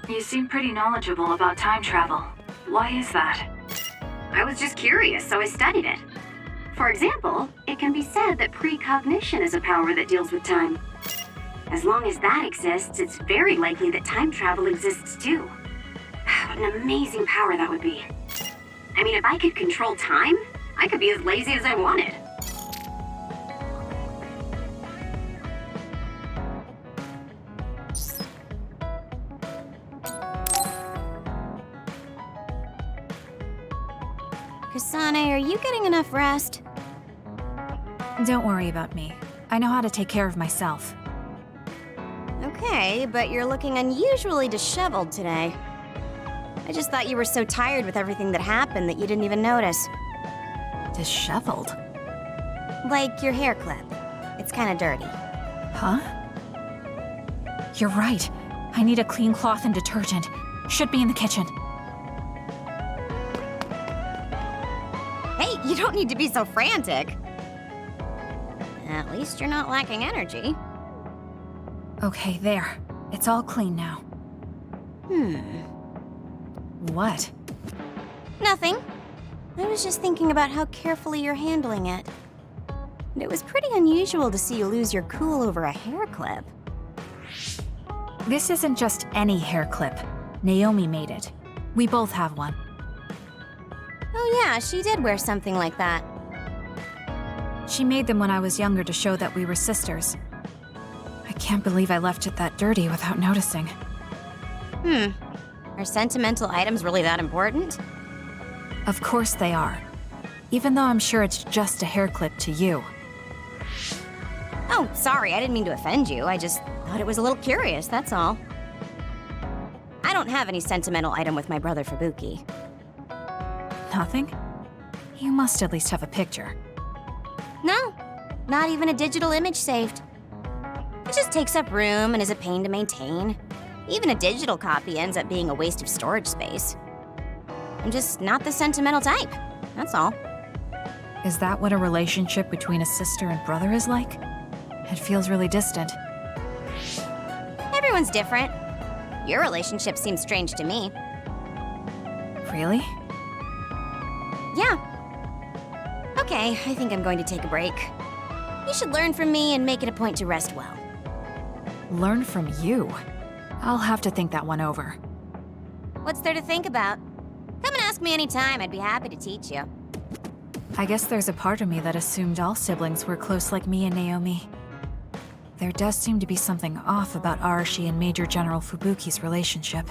You seem pretty knowledgeable about time travel. Why is that? I was just curious, so I studied it. For example, it can be said that precognition is a power that deals with time. As long as that exists, it's very likely that time travel exists too. What an amazing power that would be. I mean, if I could control time, I could be as lazy as I wanted. Kasane, are you getting enough rest? Don't worry about me. I know how to take care of myself. Okay, but you're looking unusually disheveled today. I just thought you were so tired with everything that happened that you didn't even notice. Disheveled? Like your hair clip. It's kinda dirty. Huh? You're right. I need a clean cloth and detergent. Should be in the kitchen. Hey, you don't need to be so frantic. At least you're not lacking energy. Okay, there. It's all clean now. What? Nothing. I was just thinking about how carefully you're handling it. And it was pretty unusual to see you lose your cool over a hair clip. This isn't just any hair clip. Naomi made it. We both have one. Oh yeah, she did wear something like that. She made them when I was younger to show that we were sisters. I can't believe I left it that dirty without noticing. Are sentimental items really that important? Of course they are. Even though I'm sure it's just a hair clip to you. Oh, sorry, I didn't mean to offend you. I just thought it was a little curious, that's all. I don't have any sentimental item with my brother Fubuki. Nothing? You must at least have a picture. No, not even a digital image saved. It just takes up room and is a pain to maintain. Even a digital copy ends up being a waste of storage space. I'm just not the sentimental type, that's all. Is that what a relationship between a sister and brother is like? It feels really distant. Everyone's different. Your relationship seems strange to me. Really? Yeah. Okay, I think I'm going to take a break. You should learn from me and make it a point to rest well. Learn from you? I'll have to think that one over. What's there to think about? Come and ask me anytime, I'd be happy to teach you. I guess there's a part of me that assumed all siblings were close like me and Naomi. There does seem to be something off about Arashi and Major General Fubuki's relationship.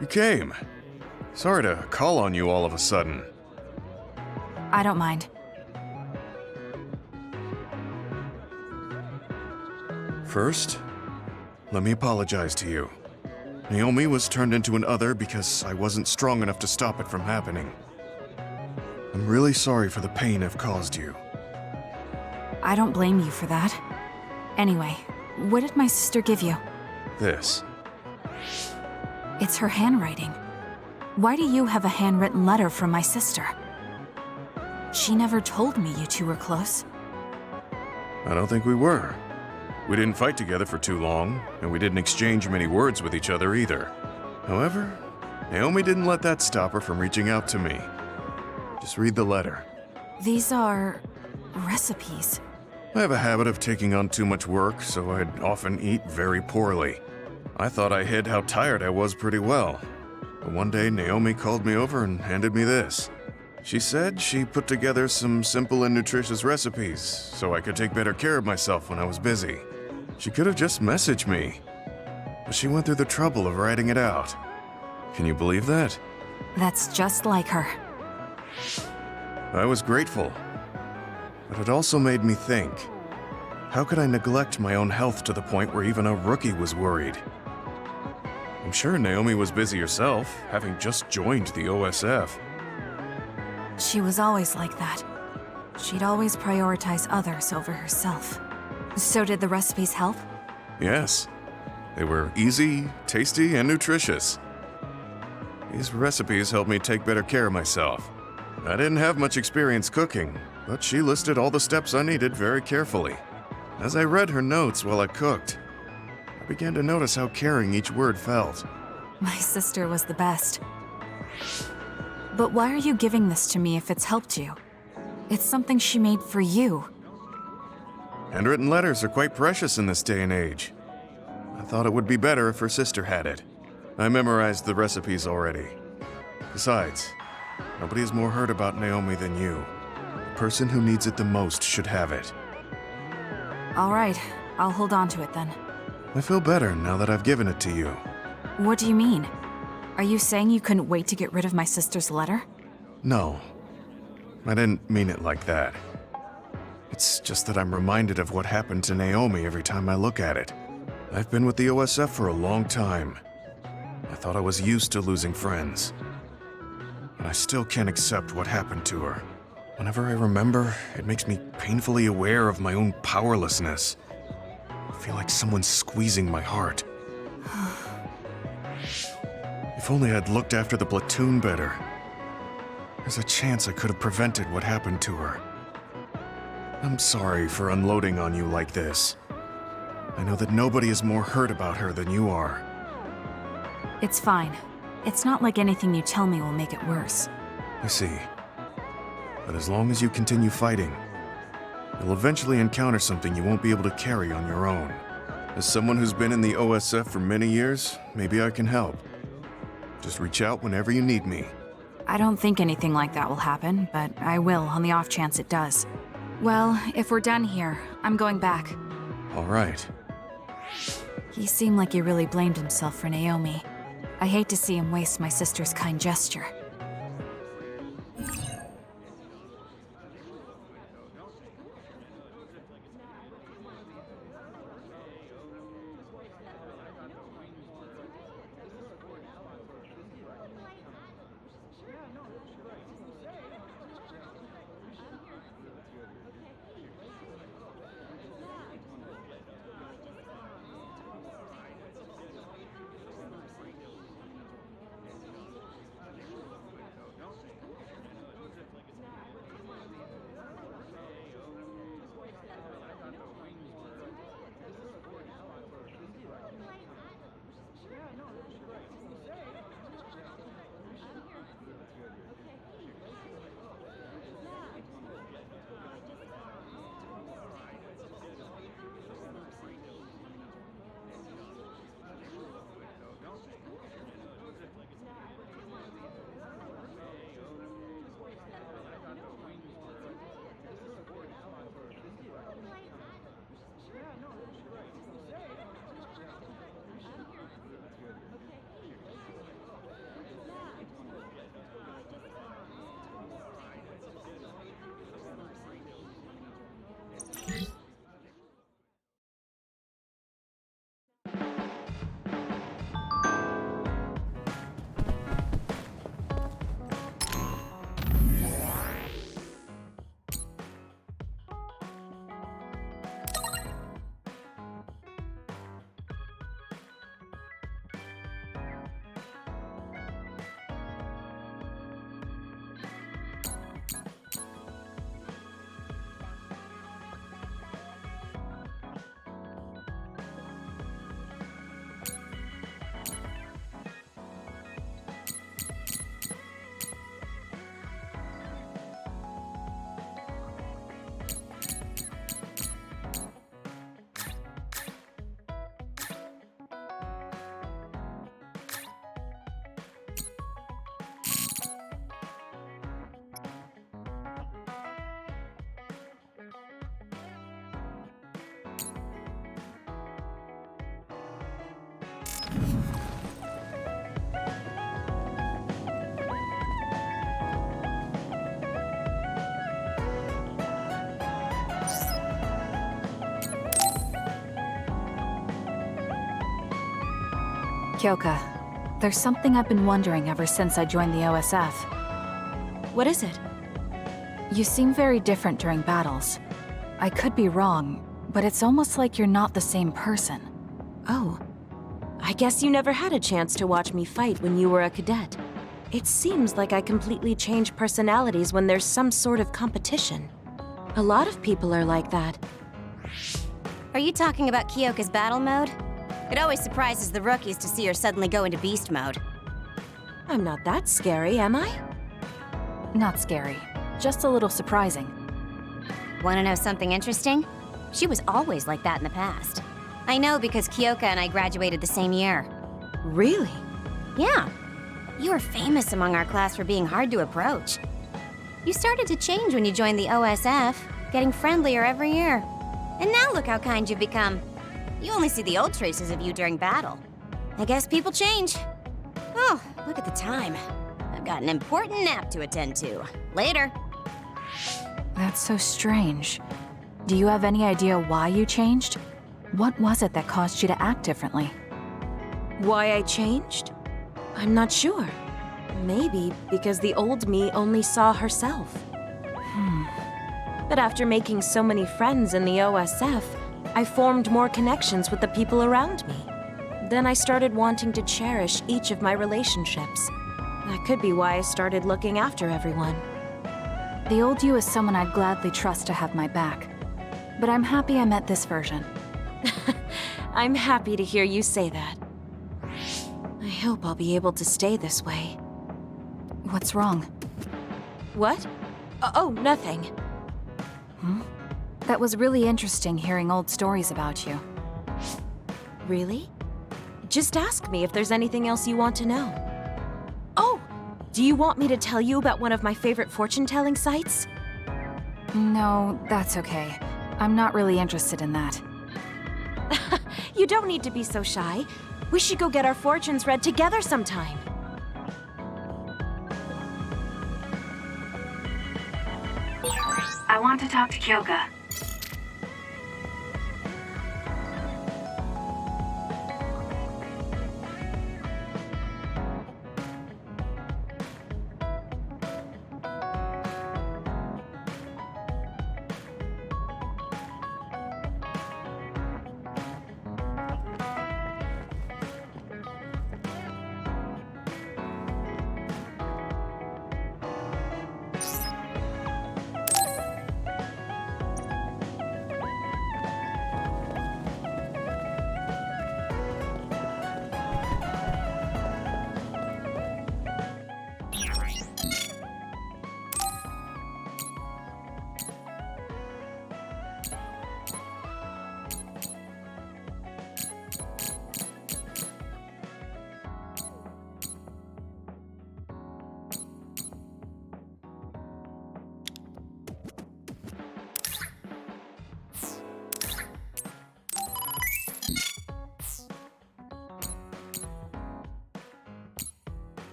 You came. Sorry to call on you all of a sudden. I don't mind. First, let me apologize to you. Naomi was turned into an other because I wasn't strong enough to stop it from happening. I'm really sorry for the pain I've caused you. I don't blame you for that. Anyway, what did my sister give you? This. It's her handwriting. Why do you have a handwritten letter from my sister? She never told me you two were close. I don't think we were. We didn't fight together for too long, and we didn't exchange many words with each other either. However, Naomi didn't let that stop her from reaching out to me. Just read the letter. These are recipes. I have a habit of taking on too much work, so I'd often eat very poorly. I thought I hid how tired I was pretty well. But one day, Naomi called me over and handed me this. She said she put together some simple and nutritious recipes so I could take better care of myself when I was busy. She could have just messaged me, but she went through the trouble of writing it out. Can you believe that? That's just like her. I was grateful, but it also made me think. How could I neglect my own health to the point where even a rookie was worried? I'm sure Naomi was busy herself, having just joined the OSF. She was always like that. She'd always prioritize others over herself. So did the recipes help? Yes. They were easy, tasty, and nutritious. These recipes helped me take better care of myself. I didn't have much experience cooking, but she listed all the steps I needed very carefully. As I read her notes while I cooked, I began to notice how caring each word felt. My sister was the best. But why are you giving this to me if it's helped you? It's something she made for you. Handwritten letters are quite precious in this day and age. I thought it would be better if her sister had it. I memorized the recipes already. Besides, nobody has more heard about Naomi than you. The person who needs it the most should have it. All right, I'll hold on to it then. I feel better now that I've given it to you. What do you mean? Are you saying you couldn't wait to get rid of my sister's letter? No, I didn't mean it like that. It's just that I'm reminded of what happened to Naomi every time I look at it. I've been with the OSF for a long time. I thought I was used to losing friends. But I still can't accept what happened to her. Whenever I remember, it makes me painfully aware of my own powerlessness. I feel like someone's squeezing my heart. If only I'd looked after the platoon better. There's a chance I could have prevented what happened to her. I'm sorry for unloading on you like this. I know that nobody is more hurt about her than you are. It's fine. It's not like anything you tell me will make it worse. I see. But as long as you continue fighting, you'll eventually encounter something you won't be able to carry on your own. As someone who's been in the OSF for many years, maybe I can help. Just reach out whenever you need me. I don't think anything like that will happen, but I will on the off chance it does. Well, if we're done here, I'm going back. All right. He seemed like he really blamed himself for Naomi. I hate to see him waste my sister's kind gesture. Kyoka, there's something I've been wondering ever since I joined the OSF. What is it? You seem very different during battles. I could be wrong, but it's almost like you're not the same person. Oh. I guess you never had a chance to watch me fight when you were a cadet. It seems like I completely change personalities when there's some sort of competition. A lot of people are like that. Are you talking about Kyoka's battle mode? It always surprises the rookies to see her suddenly go into beast mode. I'm not that scary, am I? Not scary, just a little surprising. Wanna know something interesting? She was always like that in the past. I know because Kyoka and I graduated the same year. Really? Yeah. You were famous among our class for being hard to approach. You started to change when you joined the OSF, getting friendlier every year. And now look how kind you've become. You only see the old traces of you during battle. I guess people change. Oh, look at the time. I've got an important nap to attend to. Later. That's so strange. Do you have any idea why you changed? What was it that caused you to act differently? Why I changed? I'm not sure. Maybe because the old me only saw herself. But after making so many friends in the OSF, I formed more connections with the people around me. Then I started wanting to cherish each of my relationships. That could be why I started looking after everyone. The old you is someone I'd gladly trust to have my back. But I'm happy I met this version. I'm happy to hear you say that. I hope I'll be able to stay this way. What's wrong? What? Oh, nothing. That was really interesting hearing old stories about you. Really? Just ask me if there's anything else you want to know. Oh! Do you want me to tell you about one of my favorite fortune-telling sites? No, that's okay. I'm not really interested in that. You don't need to be so shy. We should go get our fortunes read together sometime. I want to talk to Kyoka.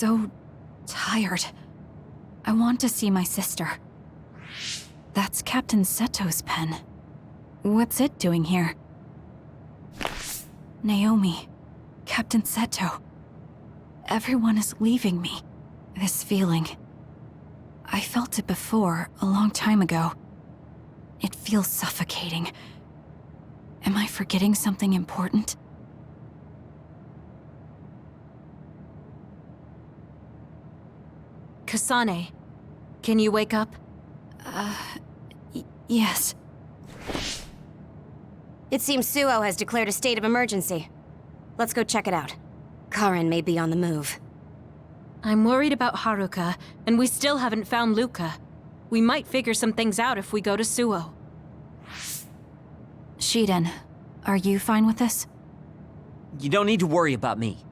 so tired. I want to see my sister. That's Captain Seto's pen. What's it doing here? Naomi, Captain Seto. Everyone is leaving me. This feeling. I felt it before, a long time ago. It feels suffocating. Am I forgetting something important? Kasane, can you wake up? Yes. It seems Suo has declared a state of emergency. Let's go check it out. Karin may be on the move. I'm worried about Haruka, and we still haven't found Luca. We might figure some things out if we go to Suo. Shiden, are you fine with this? You don't need to worry about me.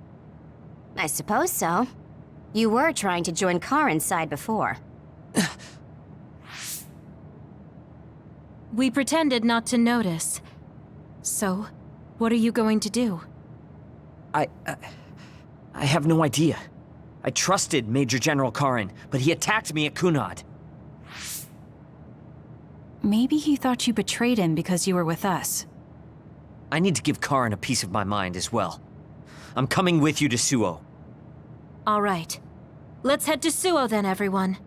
I suppose so. You were trying to join Karin's side before. We pretended not to notice. So, what are you going to do? I have no idea. I trusted Major General Karin, but he attacked me at Kunad. Maybe he thought you betrayed him because you were with us. I need to give Karin a piece of my mind as well. I'm coming with you to Suo. All right. Let's head to Suo then, everyone.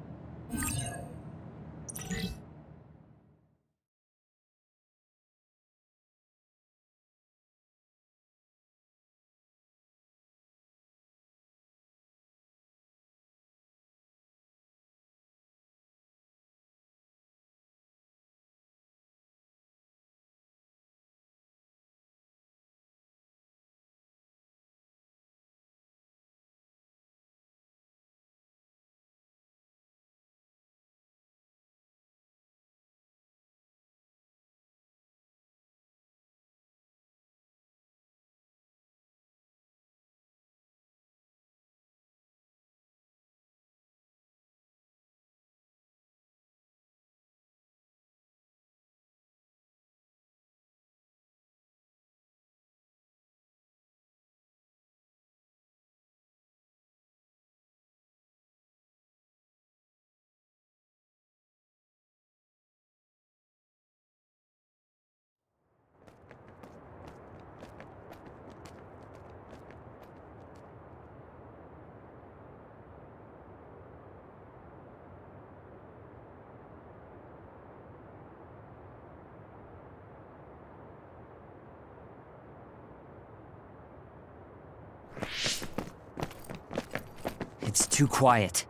It's too quiet.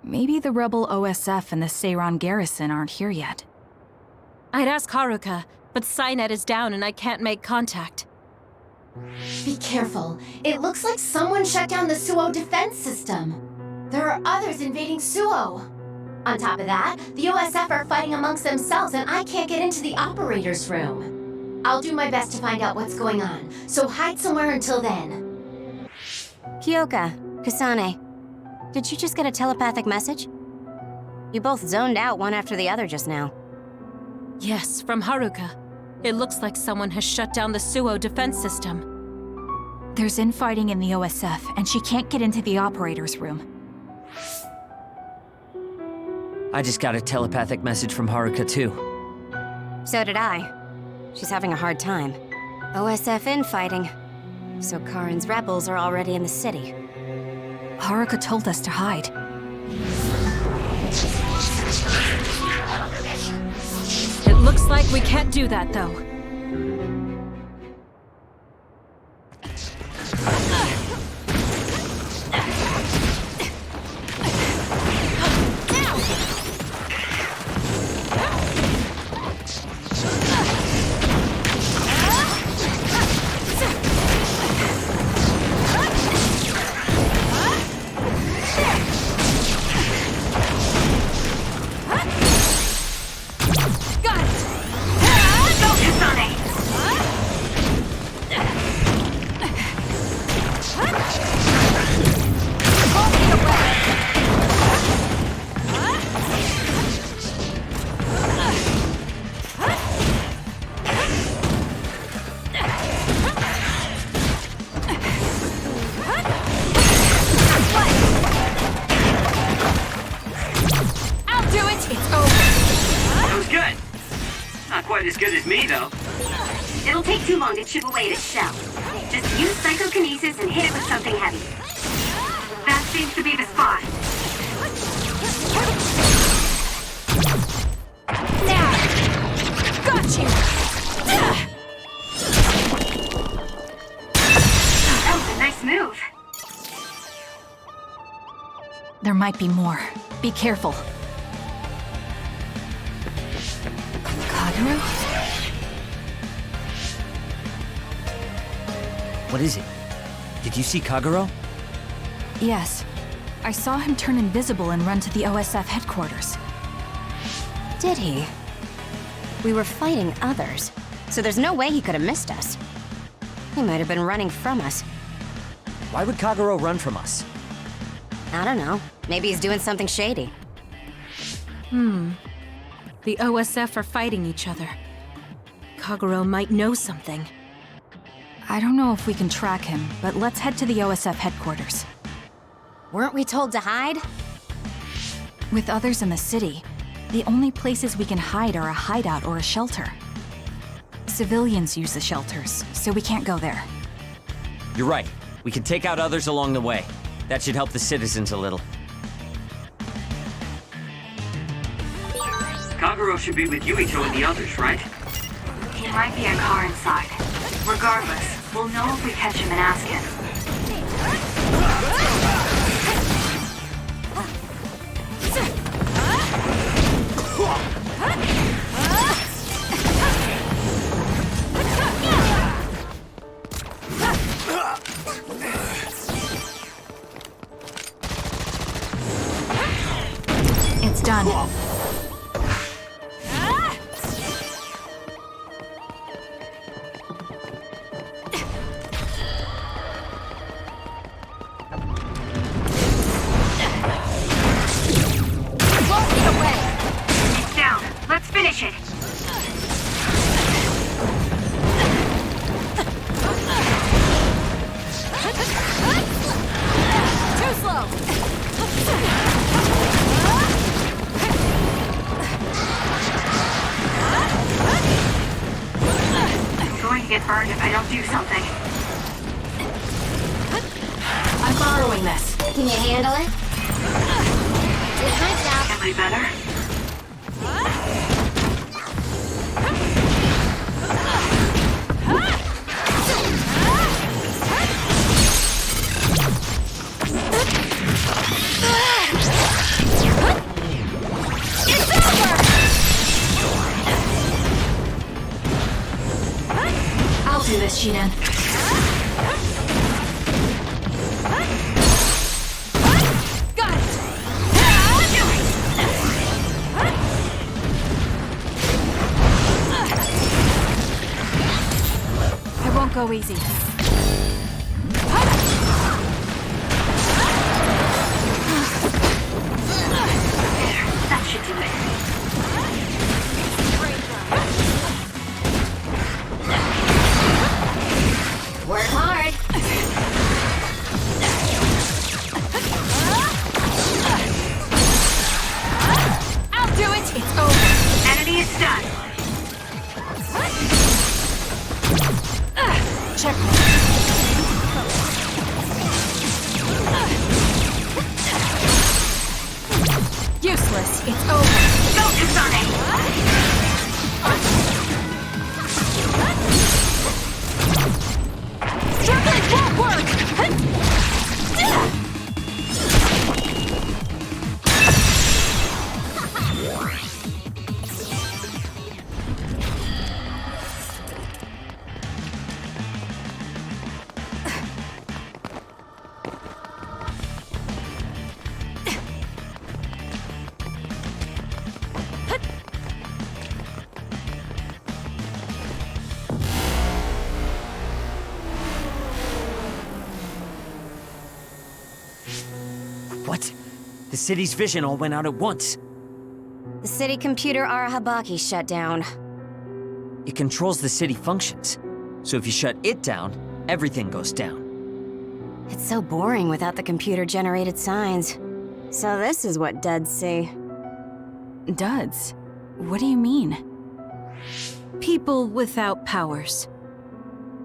Maybe the rebel OSF and the Seiran garrison aren't here yet. I'd ask Haruka, but Cynet is down and I can't make contact. Be careful. It looks like someone shut down the Suo defense system. There are others invading Suo. On top of that, the OSF are fighting amongst themselves and I can't get into the operator's room. I'll do my best to find out what's going on, so hide somewhere until then. Kyoka, Kasane, did you just get a telepathic message? You both zoned out one after the other just now. Yes, from Haruka. It looks like someone has shut down the Suo defense system. There's infighting in the OSF, and she can't get into the operator's room. I just got a telepathic message from Haruka too. So did I. She's having a hard time. OSF infighting. So Karin's rebels are already in the city. Haruka told us to hide. It looks like we can't do that, though. quite as good as me, though. It'll take too long to chip away at its shell. Just use psychokinesis and hit it with something heavy. That seems to be the spot. Now! Got you! That was a nice move. There might be more. Be careful. Kagero? What is it? Did you see Kagero? Yes. I saw him turn invisible and run to the OSF headquarters. Did he? We were fighting others, so there's no way he could have missed us. He might have been running from us. Why would Kagero run from us? I don't know. Maybe he's doing something shady. The OSF are fighting each other. Kagero might know something. I don't know if we can track him, but let's head to the OSF headquarters. Weren't we told to hide? With others in the city, the only places we can hide are a hideout or a shelter. Civilians use the shelters, so we can't go there. You're right. We can take out others along the way. That should help the citizens a little. Kagero should be with Yuito and the others, right? He might be a car inside. Regardless, we'll know if we catch him and ask him. It's done. It's down. Let's finish it. Too slow! I'm going to get burned if I don't do something. I'm borrowing this. Can you handle it? It's my job. Am I better? I'll do this, Shinan. Got it! I won't go easy. That should do it. Work hard. I'll do it! It's over. Enemy is stunned. Checkmate. Useless. It's over. Focus on it. Struggling won't work! What? The city's vision all went out at once. The city computer Arahabaki shut down. It controls the city functions. So if you shut it down, everything goes down. It's so boring without the computer-generated signs. So this is what duds see. Duds? What do you mean? People without powers.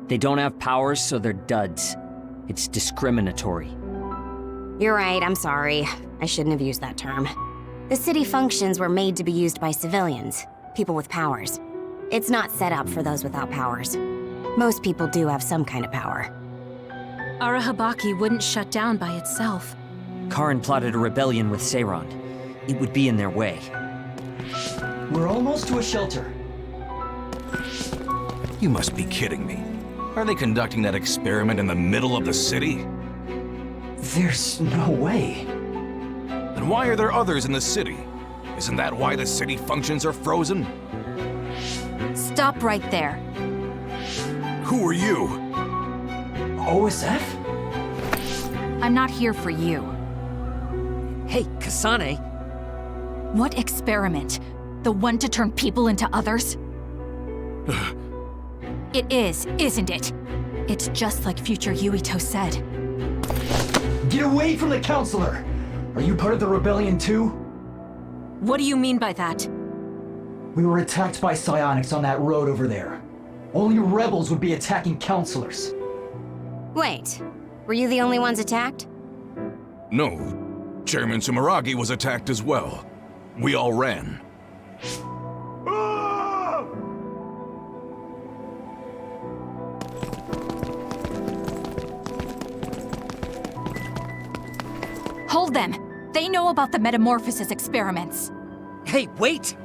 They don't have powers, so they're duds. It's discriminatory. You're right, I'm sorry. I shouldn't have used that term. The city functions were made to be used by civilians, people with powers. It's not set up for those without powers. Most people do have some kind of power. Arahabaki wouldn't shut down by itself. Karin plotted a rebellion with Seiron. It would be in their way. We're almost to a shelter. You must be kidding me. Are they conducting that experiment in the middle of the city? There's no way. Then why are there others in the city? Isn't that why the city functions are frozen? Stop right there. Who are you? OSF? I'm not here for you. Hey, Kasane! What experiment? The one to turn people into others? It is, isn't it? It's just like future Yuito said. Get away from the counselor! Are you part of the rebellion too? What do you mean by that? We were attacked by psionics on that road over there. Only rebels would be attacking counselors. Wait, were you the only ones attacked? No. Chairman Sumeragi was attacked as well. We all ran. Hold them! They know about the metamorphosis experiments. Hey, wait!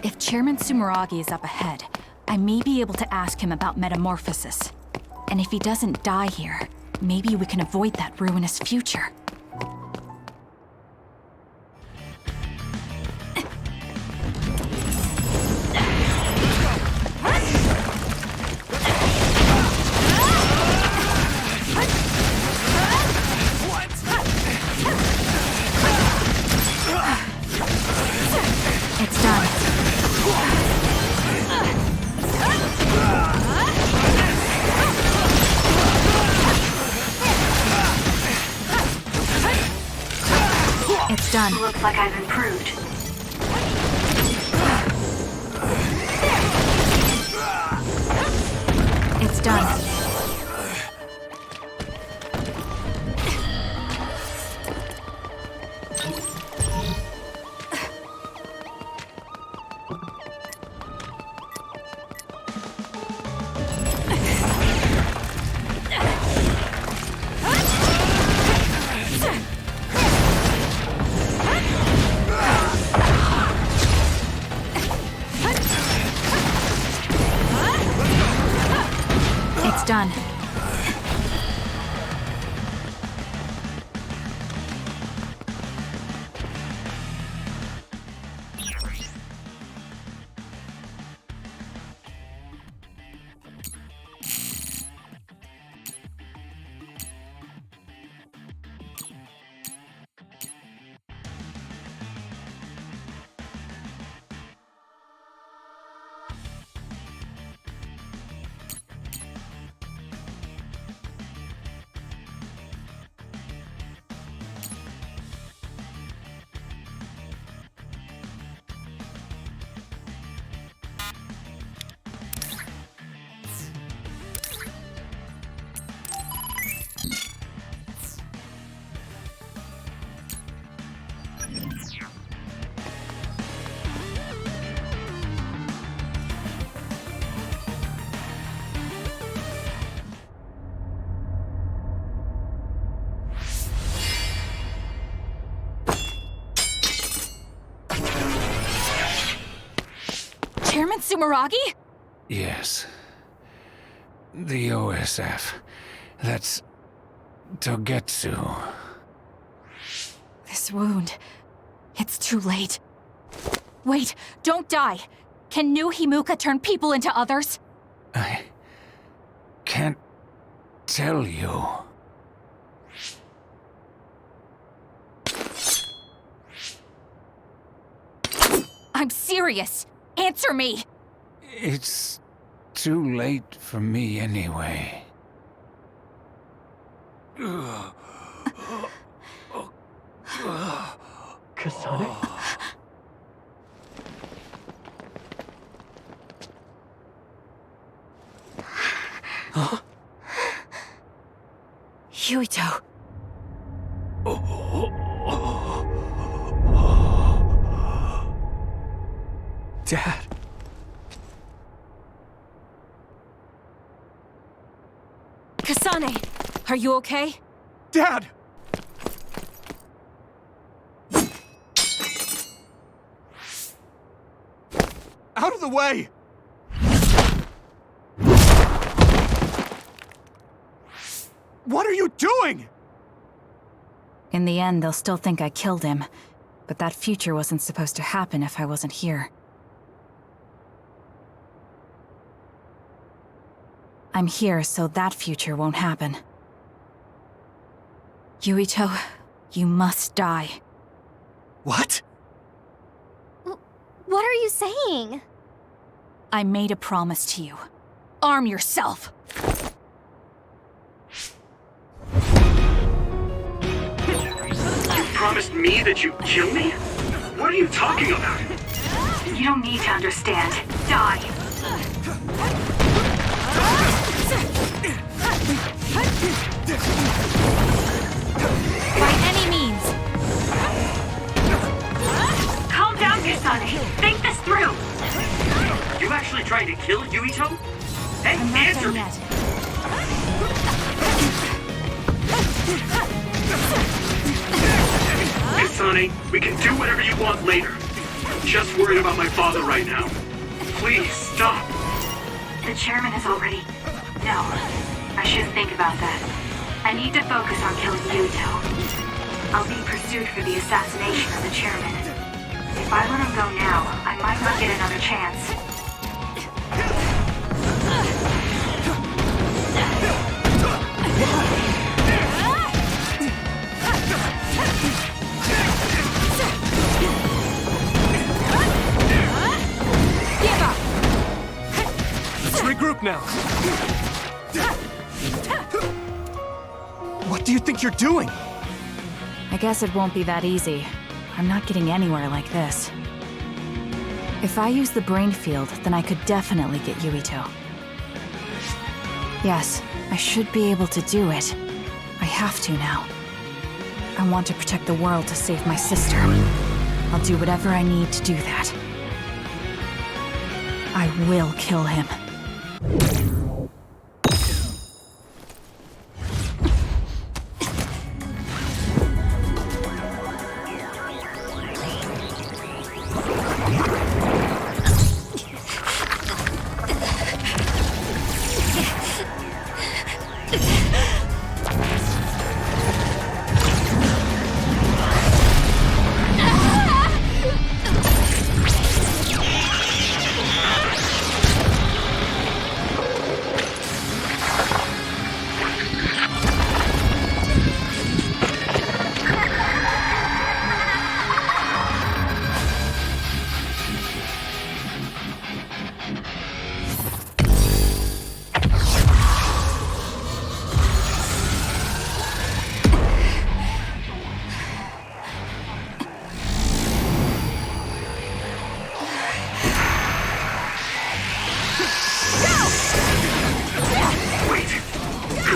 If Chairman Sumeragi is up ahead, I may be able to ask him about metamorphosis. And if he doesn't die here, maybe we can avoid that ruinous future. It's done. It's done. Looks like I've improved. It's done. It's done. Chairman Sumeragi? Yes. The OSF. That's Togetsu. This wound. It's too late. Wait, don't die! Can new Himuka turn people into others? I can't tell you. I'm serious! Answer me! It's too late for me anyway. Kasane? Yuito. Dad. Kasane, are you okay? Dad! Out of the way! What are you doing? In the end, they'll still think I killed him. But that future wasn't supposed to happen if I wasn't here. I'm here so that future won't happen. Yuito, you must die. What? What are you saying? I made a promise to you. Arm yourself! You promised me that you'd kill me? What are you talking about? You don't need to understand. Die. By any means! Calm down, Kasane. Think this through. You actually trying to kill Yuito? Hey, I'm not answer done me! yet. Kasane, we can do whatever you want later. I'm just worried about my father right now. Please, stop. The chairman is already... No, I shouldn't think about that. I need to focus on killing Yuito. I'll be pursued for the assassination of the chairman. If I let him go now, I might not get another chance. Let's regroup now. What do you think you're doing? I guess it won't be that easy. I'm not getting anywhere like this. If I use the brain field, then I could definitely get Yuito. Yes, I should be able to do it. I have to now. I want to protect the world to save my sister. I'll do whatever I need to do that. I will kill him.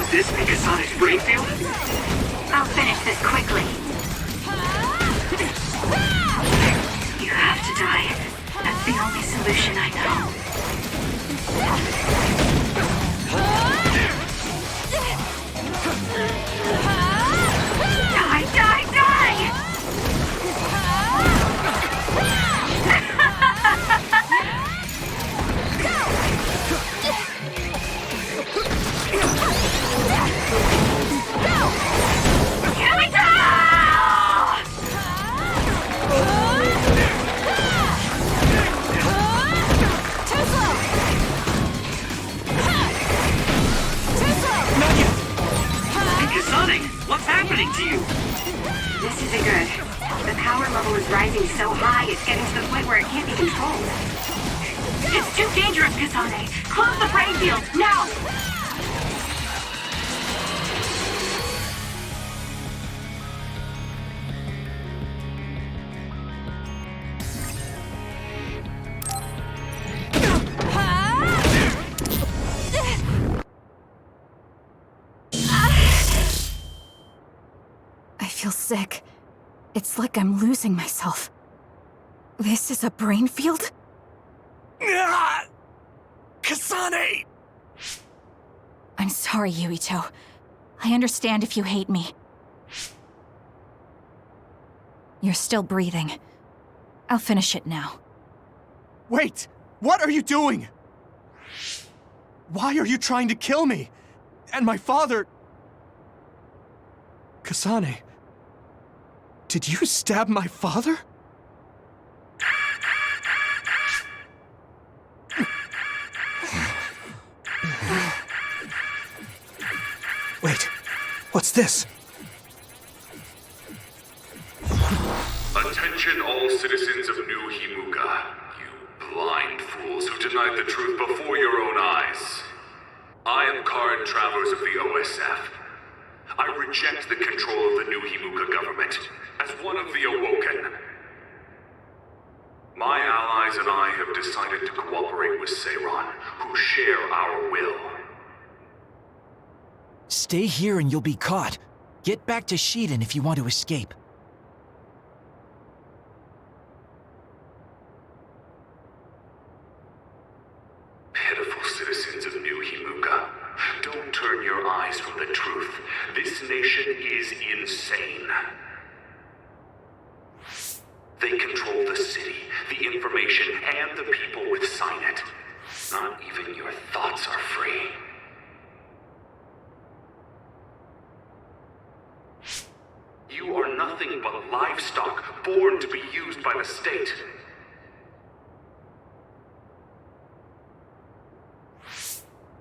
This be Kasane's brain field? I'll finish this quickly. You have to die. That's the only solution I know. Die, die, die! What's happening to you? This isn't good. The power level is rising so high, it's getting to the point where it can't be controlled. It's too dangerous, Kasane. Close the brain field, now! sick. It's like I'm losing myself. This is a brain field? Kasane! I'm sorry, Yuito. I understand if you hate me. You're still breathing. I'll finish it now. Wait! What are you doing? Why are you trying to kill me? And my father... Kasane, did you stab my father? Wait, what's this? Attention all citizens of New Himuka, you blind fools who denied the truth before your own eyes. I am current travelers of the OSF. I reject the control of the New Himuka government as one of the Awoken. My allies and I have decided to cooperate with Seiran, who share our will. Stay here and you'll be caught. Get back to Shiden if you want to escape. Pitiful citizens of New Himuka, don't turn your eyes from the truth. This nation is insane. They control the city, the information, and the people with Signet. Not even your thoughts are free. You are nothing but livestock, born to be used by the state.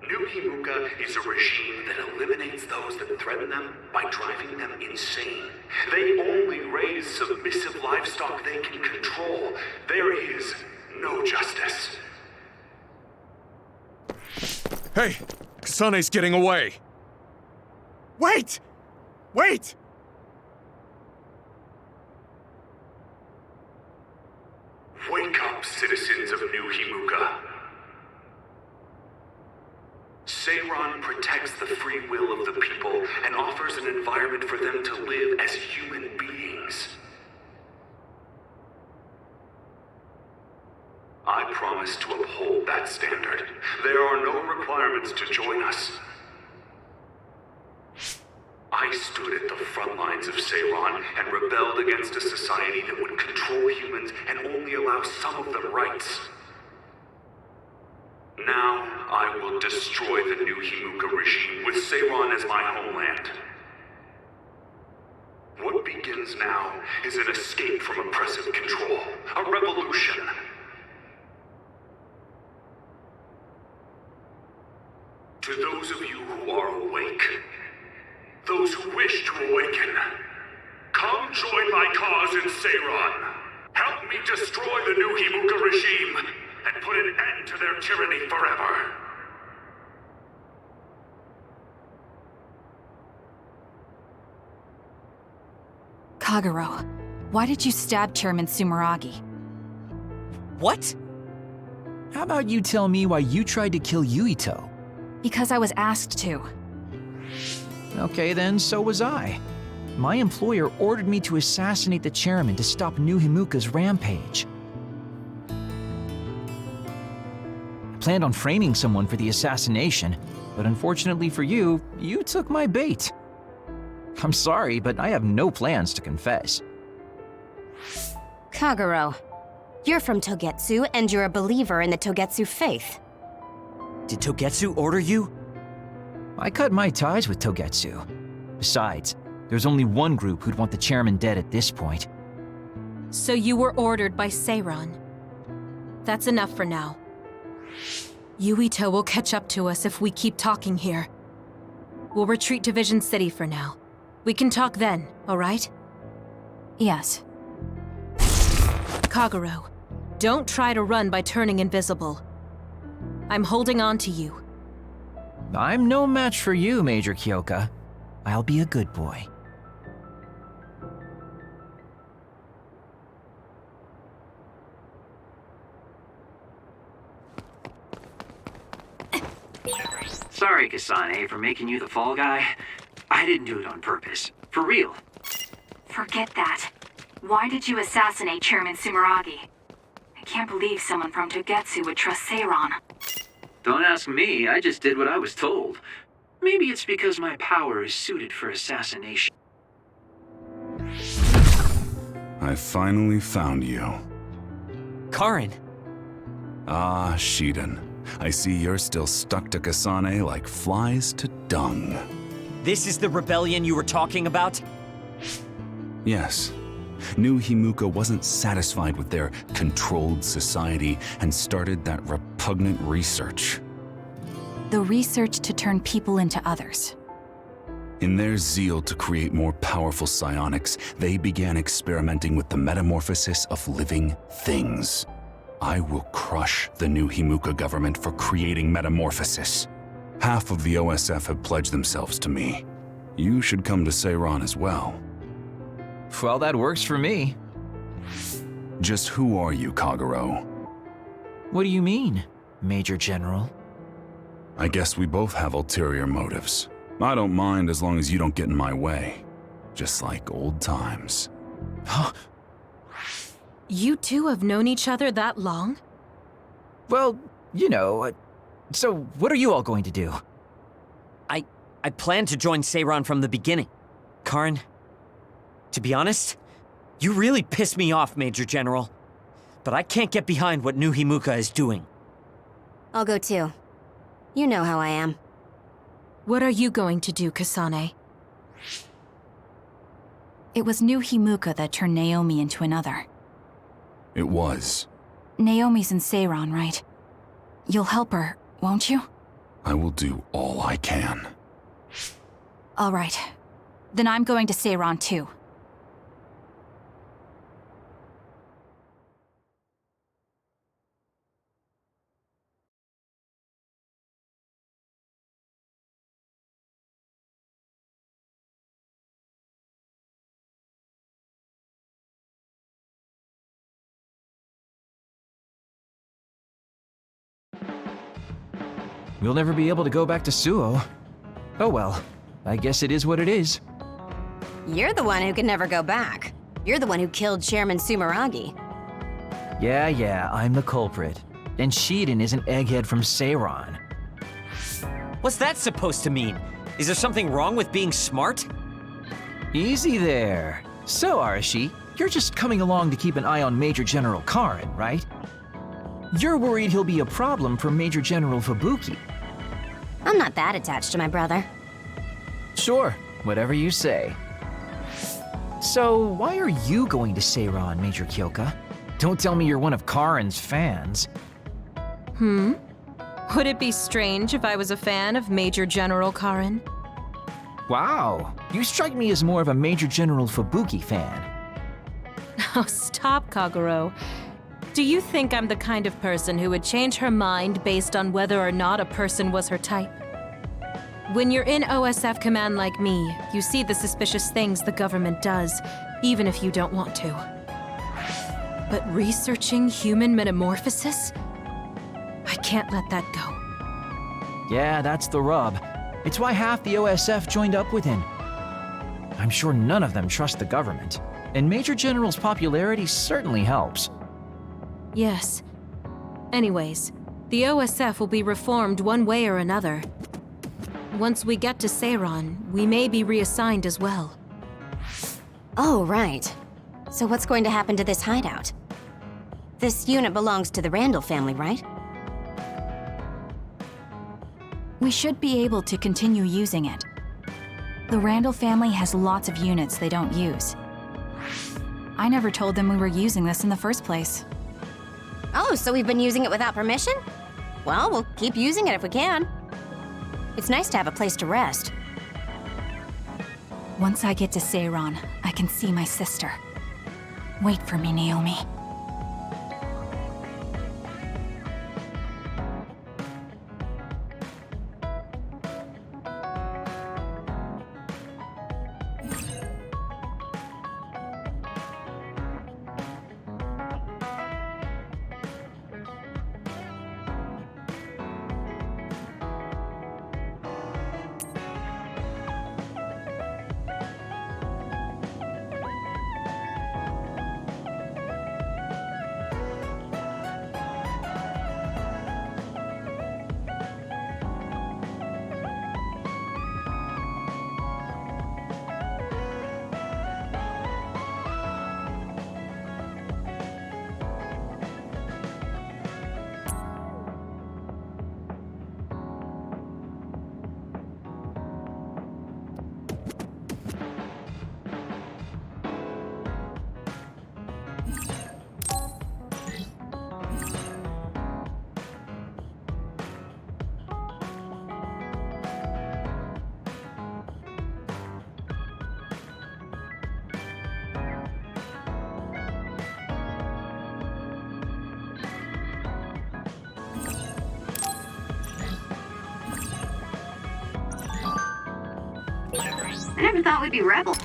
New Himuka is a regime that eliminates those that threaten them by driving them insane. They only raise submissive livestock they can control. There is no justice. Hey! Kasane's getting away! Wait! Wait! Wake up, citizens of New Himuka. Seiran protects the free will of the people and offers an environment for them to live as human beings. I promise to uphold that standard. There are no requirements to join us. I stood at the front lines of Seiran and rebelled against a society that would control humans and only allow some of them rights. Now, I will destroy the New Himuka regime with Seiran as my homeland. What begins now is an escape from oppressive control, a revolution. To those of you who are awake, those who wish to awaken, come join my cause in Seiran. Help me destroy the New Himuka regime and put an end to their tyranny forever. Kagero, why did you stab Chairman Sumeragi? What? How about you tell me why you tried to kill Yuito? Because I was asked to. Okay then, so was I. My employer ordered me to assassinate the chairman to stop New Himuka's rampage. I planned on framing someone for the assassination, but unfortunately for you, you took my bait. I'm sorry, but I have no plans to confess. Kagero, you're from Togetsu and you're a believer in the Togetsu faith. Did Togetsu order you? I cut my ties with Togetsu. Besides, there's only one group who'd want the chairman dead at this point. So you were ordered by Seiran. That's enough for now. Yuito will catch up to us if we keep talking here. We'll retreat to Vision City for now. We can talk then, alright? Yes. Kagero, don't try to run by turning invisible. I'm holding on to you. I'm no match for you, Major Kyoka. I'll be a good boy. Sorry, Kasane, for making you the fall guy. I didn't do it on purpose. For real. Forget that. Why did you assassinate Chairman Sumeragi? I can't believe someone from Togetsu would trust Seiron. Don't ask me, I just did what I was told. Maybe it's because my power is suited for assassination. I finally found you. Karin! Ah, Shiden. I see you're still stuck to Kasane like flies to dung. This is the rebellion you were talking about? Yes. New Himuka wasn't satisfied with their controlled society and started that repugnant research. The research to turn people into others. In their zeal to create more powerful psionics, they began experimenting with the metamorphosis of living things. I will crush the New Himuka government for creating metamorphosis. Half of the OSF have pledged themselves to me. You should come to Seiron as well. Well, that works for me. Just who are you, Kagero? What do you mean, Major General? I guess we both have ulterior motives. I don't mind as long as you don't get in my way. Just like old times. You two have known each other that long? Well, you know, so what are you all going to do? I planned to join Seiron from the beginning. Karin, to be honest, you really pissed me off, Major General. But I can't get behind what New Himuka is doing. I'll go too. You know how I am. What are you going to do, Kasane? It was New Himuka that turned Naomi into another. It was. Naomi's in Seiron, right? You'll help her, won't you? I will do all I can. All right. Then I'm going to Seiron too. We'll never be able to go back to Suo. Oh well, I guess it is what it is. You're the one who can never go back. You're the one who killed Chairman Sumeragi. Yeah, I'm the culprit. And Shiden is an egghead from Seiron. What's that supposed to mean? Is there something wrong with being smart? Easy there. So, Arashi, you're just coming along to keep an eye on Major General Karin, right? You're worried he'll be a problem for Major General Fubuki. I'm not that attached to my brother. Sure, whatever you say. So, why are you going to Seiron, Major Kyoka? Don't tell me you're one of Karin's fans. Would it be strange if I was a fan of Major General Karin? Wow, you strike me as more of a Major General Fubuki fan. Oh, stop, Kagero. Do you think I'm the kind of person who would change her mind based on whether or not a person was her type? When you're in OSF command like me, you see the suspicious things the government does, even if you don't want to. But researching human metamorphosis? I can't let that go. Yeah, that's the rub. It's why half the OSF joined up with him. I'm sure none of them trust the government, and Major General's popularity certainly helps. Yes. Anyways, the OSF will be reformed one way or another. Once we get to Seiron, we may be reassigned as well. Oh, right. So what's going to happen to this hideout? This unit belongs to the Randall family, right? We should be able to continue using it. The Randall family has lots of units they don't use. I never told them we were using this in the first place. Oh, so we've been using it without permission? Well, we'll keep using it if we can. It's nice to have a place to rest. Once I get to Seiron, I can see my sister. Wait for me, Naomi. I never thought we'd be rebels.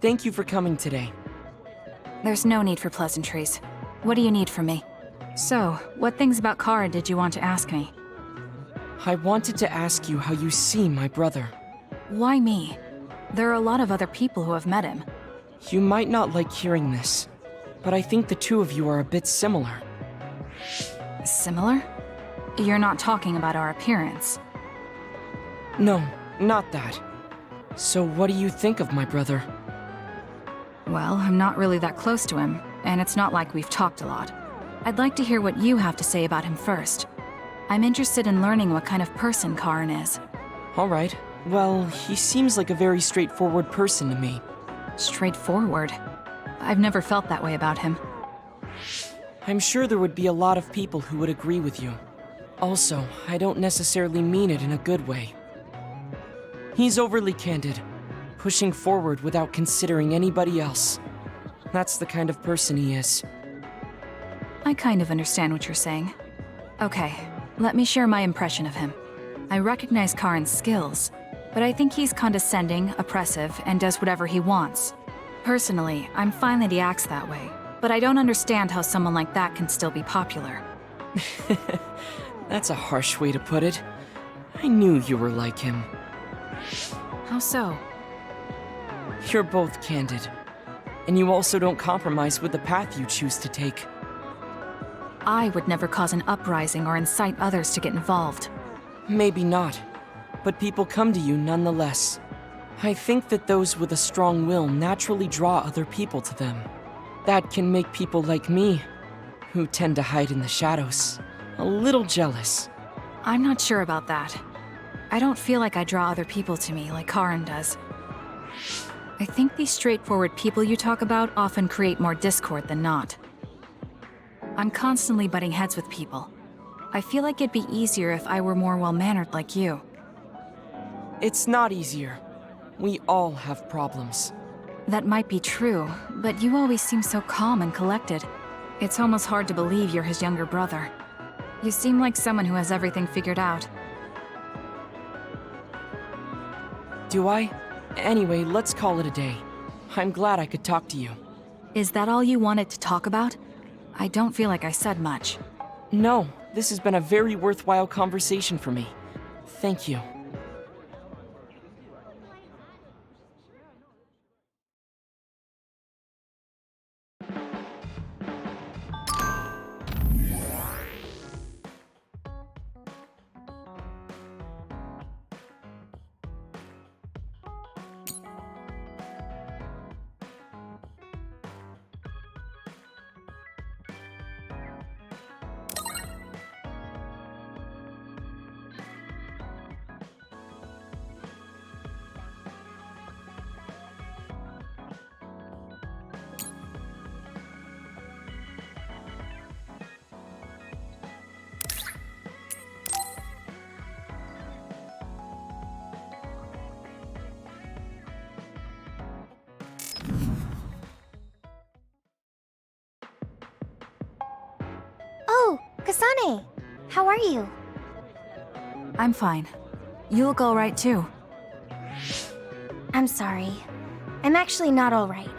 Thank you for coming today. There's no need for pleasantries. What do you need from me? So, what things about Kara did you want to ask me? I wanted to ask you how you see my brother. Why me? There are a lot of other people who have met him. You might not like hearing this, but I think the two of you are a bit similar. Similar? You're not talking about our appearance. No, not that. So what do you think of my brother? Well, I'm not really that close to him, and it's not like we've talked a lot. I'd like to hear what you have to say about him first. I'm interested in learning what kind of person Karin is. All right. Well, he seems like a very straightforward person to me. Straightforward? I've never felt that way about him. I'm sure there would be a lot of people who would agree with you. Also, I don't necessarily mean it in a good way. He's overly candid, pushing forward without considering anybody else. That's the kind of person he is. I kind of understand what you're saying. Okay, let me share my impression of him. I recognize Karin's skills, but I think he's condescending, oppressive, and does whatever he wants. Personally, I'm fine that he acts that way, but I don't understand how someone like that can still be popular. That's a harsh way to put it. I knew you were like him. How so? You're both candid. And you also don't compromise with the path you choose to take. I would never cause an uprising or incite others to get involved. Maybe not, but people come to you nonetheless. I think that those with a strong will naturally draw other people to them. That can make people like me, who tend to hide in the shadows, a little jealous. I'm not sure about that. I don't feel like I draw other people to me like Karin does. I think these straightforward people you talk about often create more discord than not. I'm constantly butting heads with people. I feel like it'd be easier if I were more well-mannered like you. It's not easier. We all have problems. That might be true, but you always seem so calm and collected. It's almost hard to believe you're his younger brother. You seem like someone who has everything figured out. Do I? Anyway, let's call it a day. I'm glad I could talk to you. Is that all you wanted to talk about? I don't feel like I said much. No, this has been a very worthwhile conversation for me. Thank you. Oh, Kasane! How are you? I'm fine. You look alright too. I'm sorry. I'm actually not alright.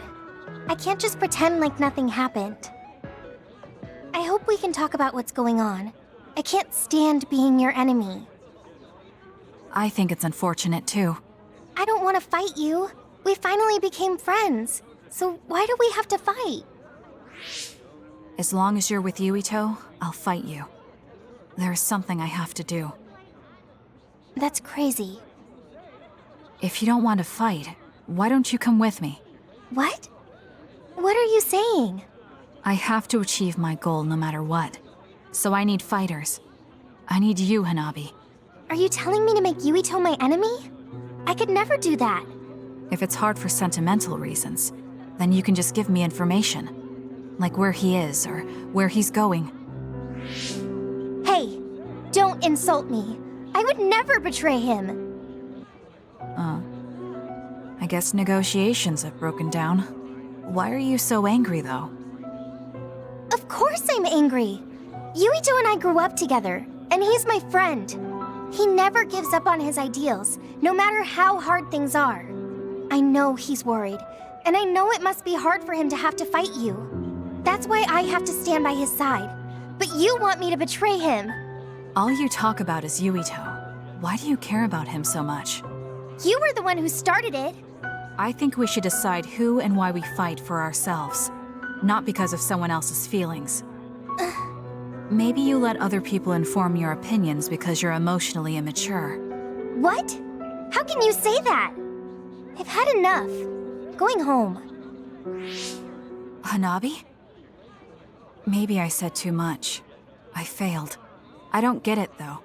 I can't just pretend like nothing happened. I hope we can talk about what's going on. I can't stand being your enemy. I think it's unfortunate too. I don't want to fight you. We finally became friends. So why do we have to fight? As long as you're with Yuito, I'll fight you. There is something I have to do. That's crazy. If you don't want to fight, why don't you come with me? What? What are you saying? I have to achieve my goal no matter what. So I need fighters. I need you, Hanabi. Are you telling me to make Yuito my enemy? I could never do that. If it's hard for sentimental reasons, then you can just give me information. Like where he is, or where he's going. Hey, don't insult me. I would never betray him. I guess negotiations have broken down. Why are you so angry, though? Of course I'm angry. Yuito and I grew up together, and he's my friend. He never gives up on his ideals, no matter how hard things are. I know he's worried, and I know it must be hard for him to have to fight you. That's why I have to stand by his side. But you want me to betray him. All you talk about is Yuito. Why do you care about him so much? You were the one who started it. I think we should decide who and why we fight for ourselves, not because of someone else's feelings. Maybe you let other people inform your opinions because you're emotionally immature. What? How can you say that? I've had enough. Going home. Hanabi? Maybe I said too much. I failed. I don't get it, though.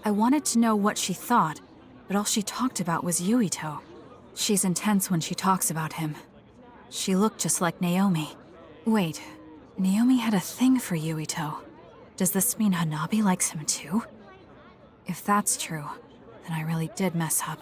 I wanted to know what she thought, but all she talked about was Yuito. She's intense when she talks about him. She looked just like Naomi. Wait, Naomi had a thing for Yuito. Does this mean Hanabi likes him too? If that's true, then I really did mess up.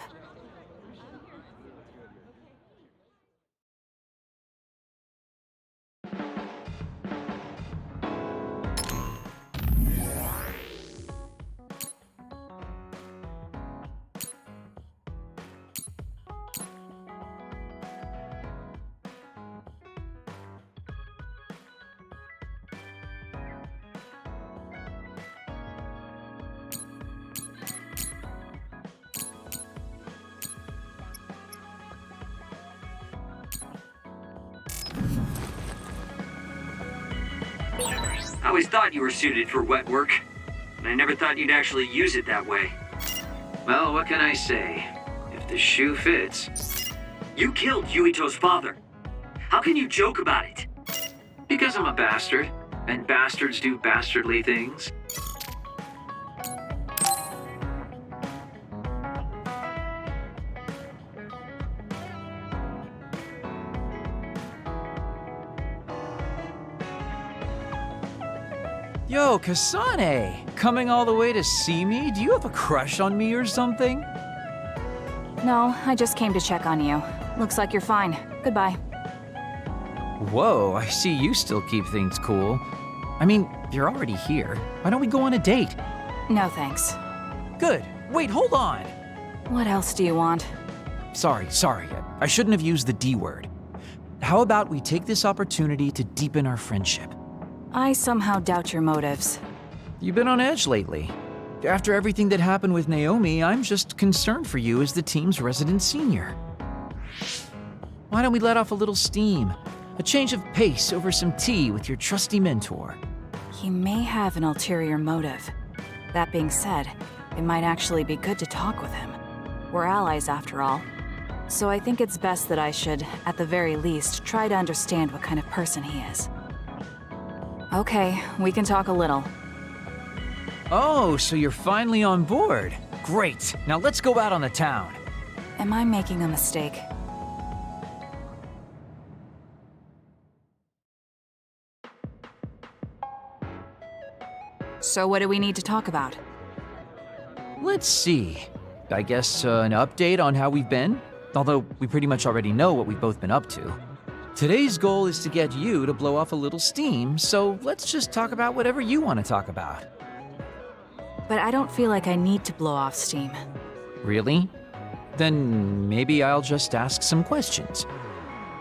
I always thought you were suited for wet work, but I never thought you'd actually use it that way. Well, what can I say? If the shoe fits. You killed Yuito's father. How can you joke about it? Because I'm a bastard, and bastards do bastardly things. Yo, Kasane! Coming all the way to see me? Do you have a crush on me or something? No, I just came to check on you. Looks like you're fine. Goodbye. Whoa, I see you still keep things cool. I mean, you're already here. Why don't we go on a date? No thanks. Good. Wait, hold on! What else do you want? Sorry. I shouldn't have used the D word. How about we take this opportunity to deepen our friendship? I somehow doubt your motives. You've been on edge lately. After everything that happened with Naomi, I'm just concerned for you as the team's resident senior. Why don't we let off a little steam? A change of pace over some tea with your trusty mentor. He may have an ulterior motive. That being said, it might actually be good to talk with him. We're allies after all. So I think it's best that I should, at the very least, try to understand what kind of person he is. Okay, we can talk a little. Oh, so you're finally on board. Great. Now let's go out on the town. Am I making a mistake? So what do we need to talk about? Let's see. I guess an update on how we've been? Although we pretty much already know what we've both been up to. Today's goal is to get you to blow off a little steam, so let's just talk about whatever you want to talk about. But I don't feel like I need to blow off steam. Really? Then maybe I'll just ask some questions.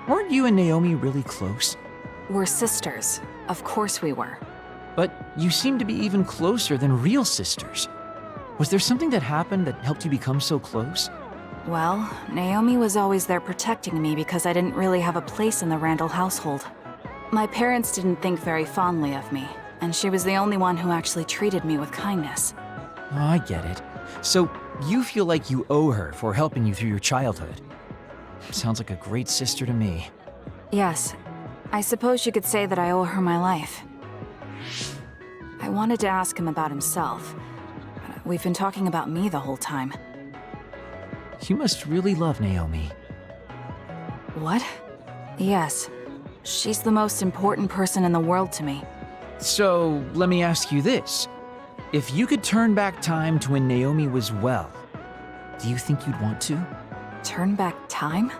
Weren't you and Naomi really close? We're sisters. Of course we were. But you seem to be even closer than real sisters. Was there something that happened that helped you become so close? Well, Naomi was always there protecting me because I didn't really have a place in the Randall household. My parents didn't think very fondly of me, and she was the only one who actually treated me with kindness. Oh, I get it. So, you feel like you owe her for helping you through your childhood. Sounds like a great sister to me. Yes, I suppose you could say that I owe her my life. I wanted to ask him about himself. We've been talking about me the whole time. You must really love Naomi. What? Yes. She's the most important person in the world to me. So, let me ask you this. If you could turn back time to when Naomi was well, do you think you'd want to? Turn back time?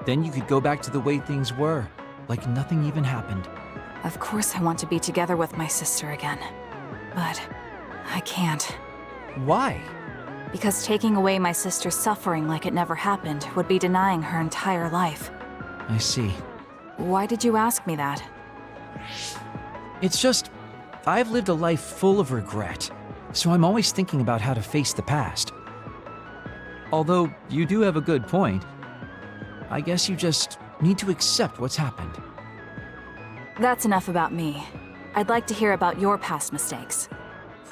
Then you could go back to the way things were, like nothing even happened. Of course I want to be together with my sister again. But I can't. Why? Because taking away my sister's suffering like it never happened would be denying her entire life. I see. Why did you ask me that? It's just, I've lived a life full of regret, so I'm always thinking about how to face the past. Although, you do have a good point. I guess you just need to accept what's happened. That's enough about me. I'd like to hear about your past mistakes.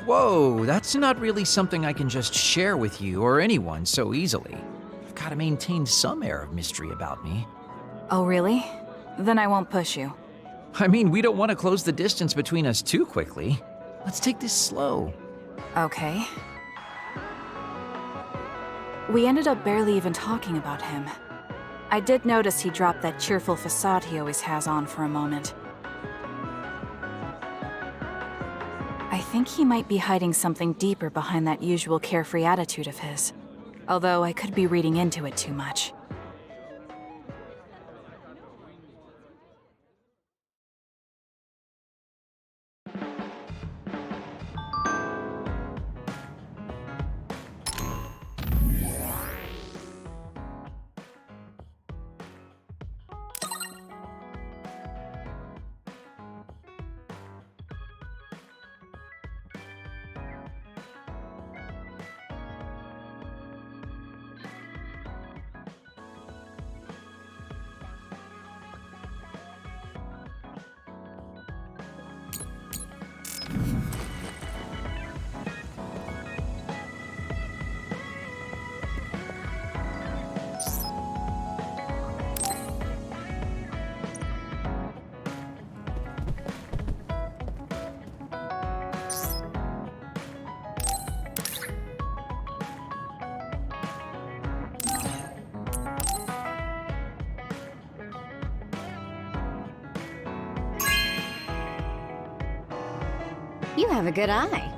Whoa, that's not really something I can just share with you or anyone so easily. I've got to maintain some air of mystery about me. Oh, really? Then I won't push you. I mean, we don't want to close the distance between us too quickly. Let's take this slow. Okay. We ended up barely even talking about him. I did notice he dropped that cheerful facade he always has on for a moment. I think he might be hiding something deeper behind that usual carefree attitude of his. Although I could be reading into it too much. You have a good eye.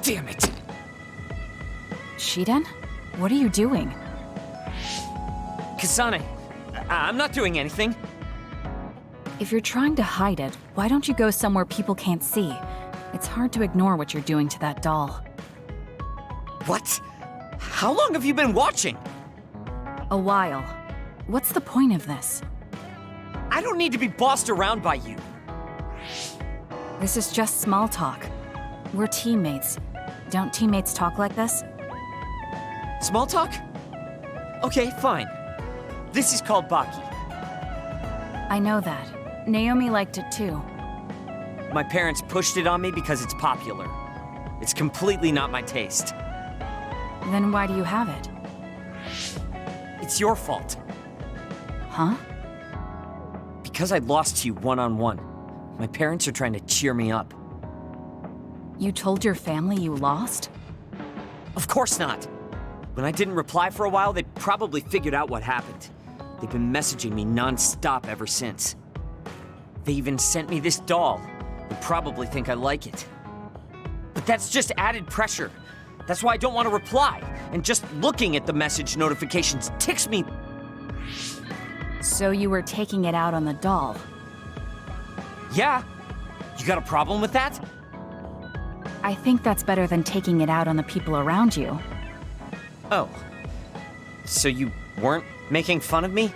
Damn it! Shiden? What are you doing? Kasane, I'm not doing anything. If you're trying to hide it, why don't you go somewhere people can't see? It's hard to ignore what you're doing to that doll. What? How long have you been watching? A while. What's the point of this? I don't need to be bossed around by you. This is just small talk. We're teammates. Don't teammates talk like this? Small talk? Okay, fine. This is called Baki. I know that. Naomi liked it too. My parents pushed it on me because it's popular. It's completely not my taste. Then why do you have it? It's your fault. huh? Because I lost to you one-on-one. My parents are trying to cheer me up. You told your family you lost? Of course not. When I didn't reply for a while, they probably figured out what happened. They've been messaging me non-stop ever since. They even sent me this doll. They probably think I like it. But that's just added pressure. That's why I don't want to reply. And just looking at the message notifications ticks me. So you were taking it out on the doll? Yeah. You got a problem with that? I think that's better than taking it out on the people around you. Oh. So you weren't making fun of me?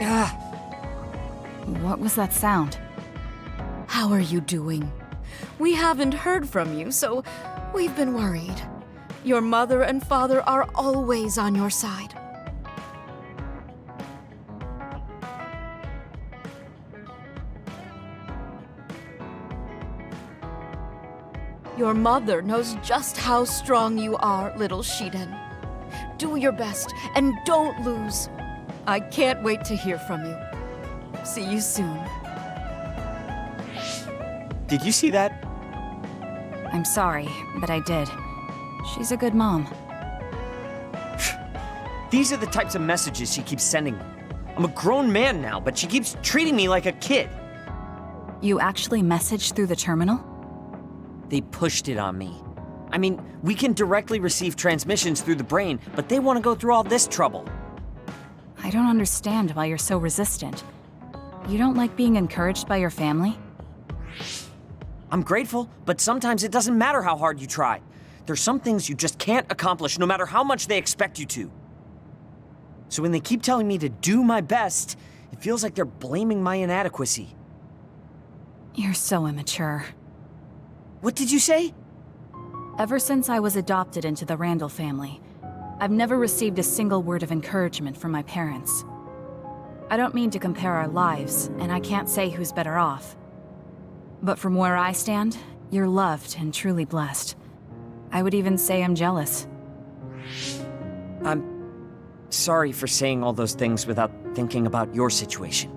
Ah. What was that sound? How are you doing? We haven't heard from you, so we've been worried. Your mother and father are always on your side. Your mother knows just how strong you are, little Shiden. Do your best and don't lose. I can't wait to hear from you. See you soon. Did you see that? I'm sorry, but I did. She's a good mom. These are the types of messages she keeps sending me. I'm a grown man now, but she keeps treating me like a kid. You actually messaged through the terminal? They pushed it on me. I mean, we can directly receive transmissions through the brain, but they want to go through all this trouble. I don't understand why you're so resistant. You don't like being encouraged by your family? I'm grateful, but sometimes it doesn't matter how hard you try. There's some things you just can't accomplish no matter how much they expect you to. So when they keep telling me to do my best, it feels like they're blaming my inadequacy. You're so immature. What did you say? Ever since I was adopted into the Randall family, I've never received a single word of encouragement from my parents. I don't mean to compare our lives, and I can't say who's better off. But from where I stand, you're loved and truly blessed. I would even say I'm jealous. I'm sorry for saying all those things without thinking about your situation.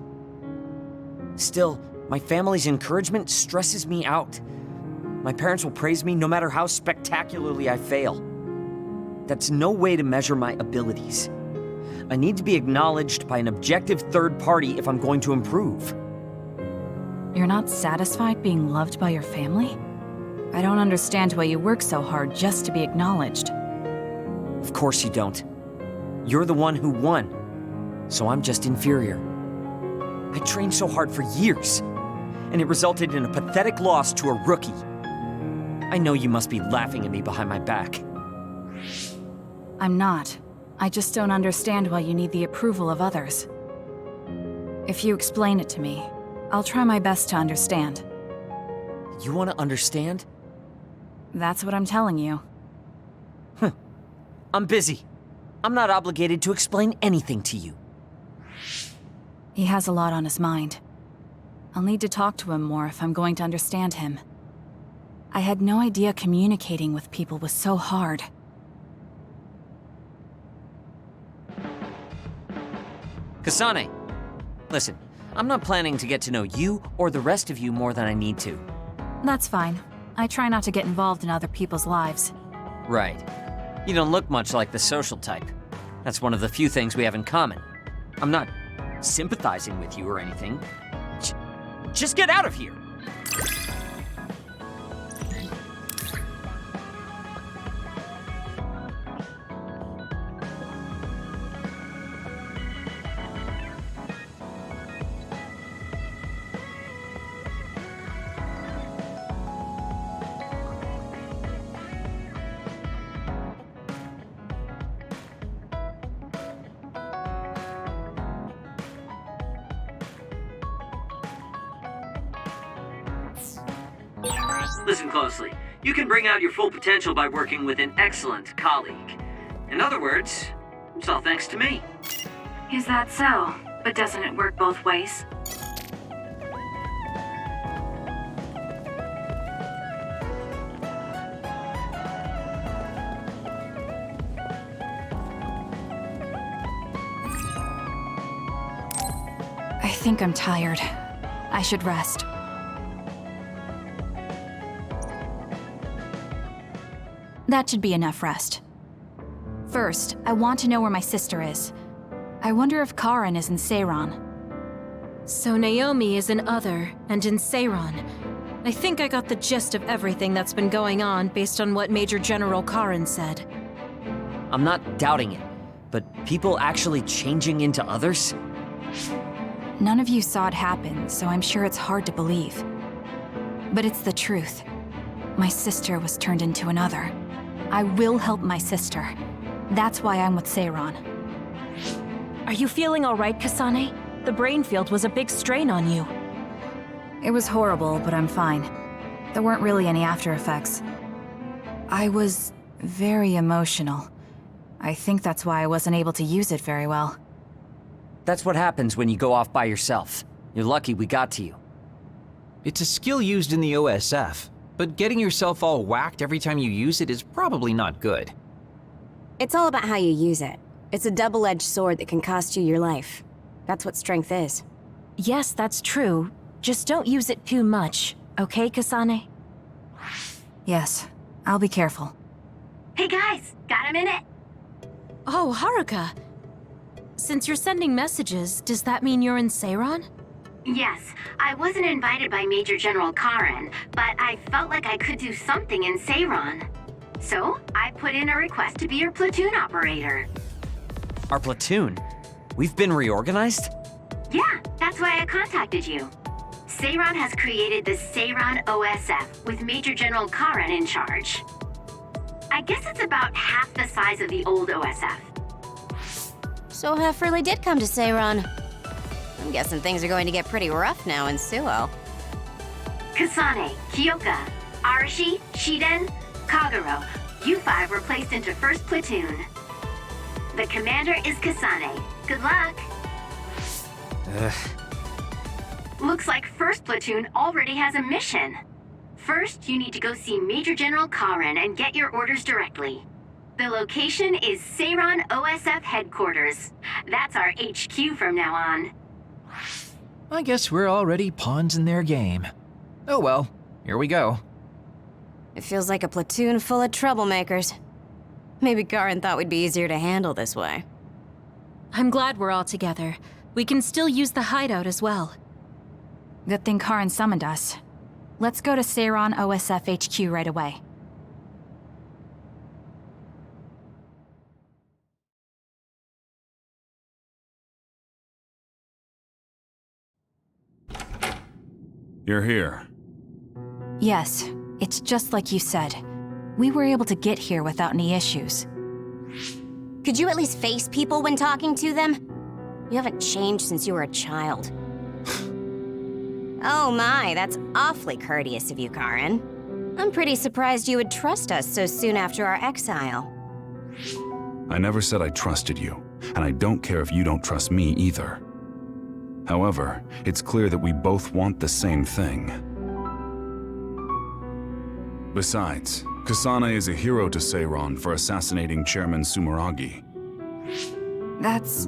Still, my family's encouragement stresses me out. My parents will praise me no matter how spectacularly I fail. That's no way to measure my abilities. I need to be acknowledged by an objective third party if I'm going to improve. You're not satisfied being loved by your family? I don't understand why you work so hard just to be acknowledged. Of course you don't. You're the one who won, so I'm just inferior. I trained so hard for years, and it resulted in a pathetic loss to a rookie. I know you must be laughing at me behind my back. I'm not. I just don't understand why you need the approval of others. If you explain it to me, I'll try my best to understand. You want to understand? That's what I'm telling you. I'm busy. I'm not obligated to explain anything to you. He has a lot on his mind. I'll need to talk to him more if I'm going to understand him. I had no idea communicating with people was so hard. Kasane, listen, I'm not planning to get to know you or the rest of you more than I need to. That's fine. I try not to get involved in other people's lives. Right. You don't look much like the social type. That's one of the few things we have in common. I'm not sympathizing with you or anything. Just get out of here! Listen closely. You can bring out your full potential by working with an excellent colleague. In other words, it's all thanks to me. Is that so? But doesn't it work both ways? think I'm tired. I should rest. That should be enough rest. First, I want to know where my sister is. I wonder if Karen is in Seiran. So Naomi is in Other and in Seiran. I think I got the gist of everything that's been going on based on what Major General Karen said. I'm not doubting it, but people actually changing into others? None of you saw it happen, so I'm sure it's hard to believe. But it's the truth. My sister was turned into another. I will help my sister. That's why I'm with Seiran. Are you feeling all right, Kasane? The brain field was a big strain on you. It was horrible, but I'm fine. There weren't really any after effects. I was very emotional. I think that's why I wasn't able to use it very well. That's what happens when you go off by yourself. You're lucky we got to you. It's a skill used in the OSF, but getting yourself all whacked every time you use it is probably not good. It's all about how you use it. It's a double-edged sword that can cost you your life. That's what strength is. Yes, that's true. Just don't use it too much, okay, Kasane? Yes, I'll be careful. Hey guys, got a minute? Oh, Haruka. Since you're sending messages, does that mean you're in Seiran? Yes, I wasn't invited by Major General Karen, but I felt like I could do something in Seiran. So, I put in a request to be your platoon operator. Our platoon? We've been reorganized? Yeah, that's why I contacted you. Seiran has created the Seiran OSF with Major General Karen in charge. I guess it's about half the size of the old OSF. So Hef really did come to Seiran. I'm guessing things are going to get pretty rough now in Suo. Kasane, Kyoka, Arashi, Shiden, Kagero, you five were placed into 1st Platoon. The commander is Kasane. Good luck. Looks like 1st Platoon already has a mission. First, you need to go see Major General Karen and get your orders directly. The location is Seiran OSF headquarters. That's our HQ from now on. I guess we're already pawns in their game. Oh well, here we go. It feels like a platoon full of troublemakers. Maybe Karen thought we'd be easier to handle this way. I'm glad we're all together. We can still use the hideout as well. Good thing Karen summoned us. Let's go to Seiran OSF HQ right away. You're here. Yes, it's just like you said. We were able to get here without any issues. Could you at least face people when talking to them? You haven't changed since you were a child. Oh my, that's awfully courteous of you, Karen. I'm pretty surprised you would trust us so soon after our exile. I never said I trusted you, and I don't care if you don't trust me either. However, it's clear that we both want the same thing. Besides, Kasane is a hero to Seiran for assassinating Chairman Sumeragi. That's...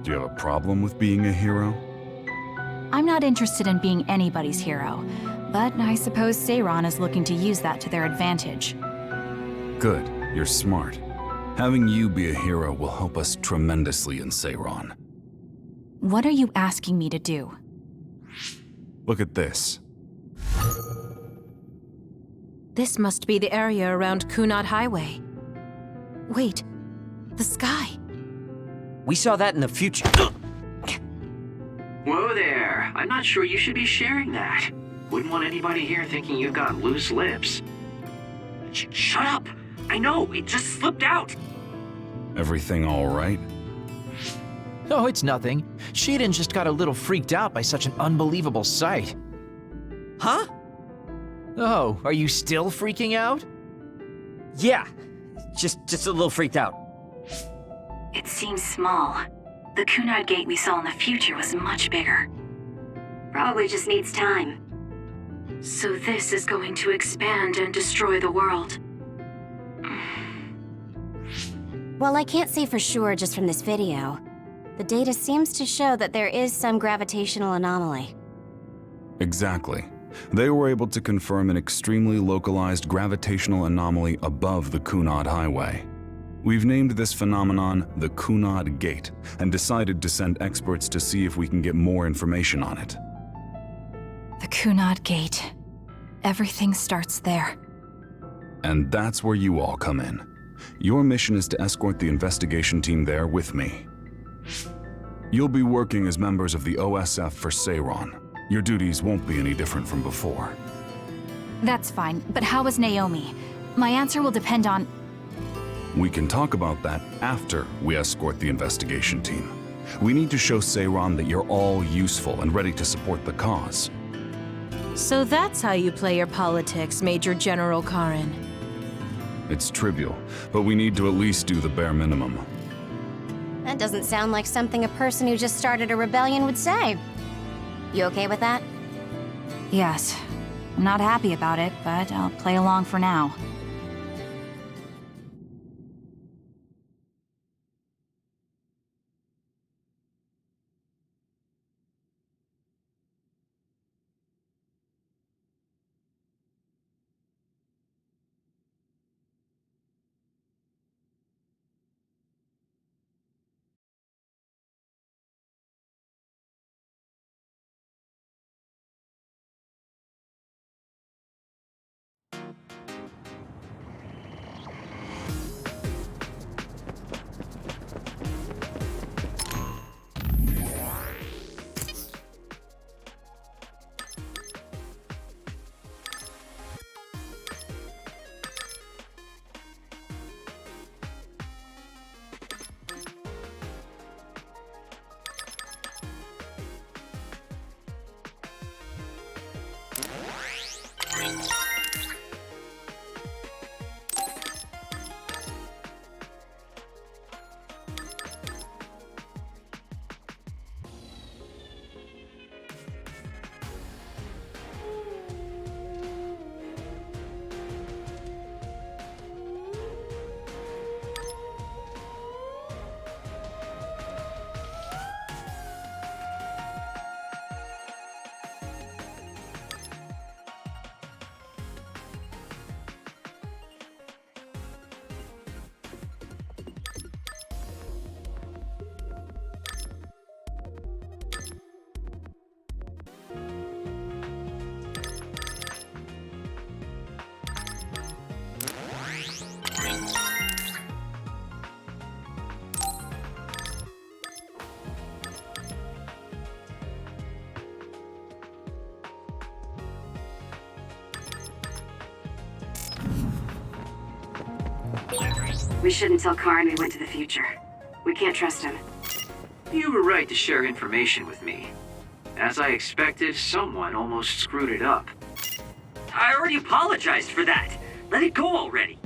Do you have a problem with being a hero? I'm not interested in being anybody's hero, but I suppose Seiran is looking to use that to their advantage. Good, you're smart. Having you be a hero will help us tremendously in Seiran. What are you asking me to do? Look at this. This must be the area around Kunad Highway. Wait, the sky. We saw that in the future. Whoa there. I'm not sure you should be sharing that. Wouldn't want anybody here thinking you've got loose lips. Shut up! I know, it just slipped out! Everything all right? Oh, it's nothing. Shiden just got a little freaked out by such an unbelievable sight. Huh? Oh, are you still freaking out? Yeah, just a little freaked out. It seems small. The Kunad gate we saw in the future was much bigger. Probably just needs time. So this is going to expand and destroy the world. Well, I can't say for sure just from this video, The data seems to show that there is some gravitational anomaly. Exactly. They were able to confirm an extremely localized gravitational anomaly above the Kunad Highway. We've named this phenomenon the Kunad Gate and decided to send experts to see if we can get more information on it. The Kunad Gate. Everything starts there. And that's where you all come in. Your mission is to escort the investigation team there with me. You'll be working as members of the OSF for Seiron. Your duties won't be any different from before. That's fine, but how is Naomi? My answer will depend on... We can talk about that after we escort the investigation team. We need to show Seiron that you're all useful and ready to support the cause. So that's how you play your politics, Major General Karen. It's trivial, but we need to at least do the bare minimum. That doesn't sound like something a person who just started a rebellion would say. You okay with that? Yes. I'm not happy about it, but I'll play along for now. We shouldn't tell Karn we went to the future. We can't trust him. You were right to share information with me. As I expected, someone almost screwed it up. I already apologized for that. Let it go already.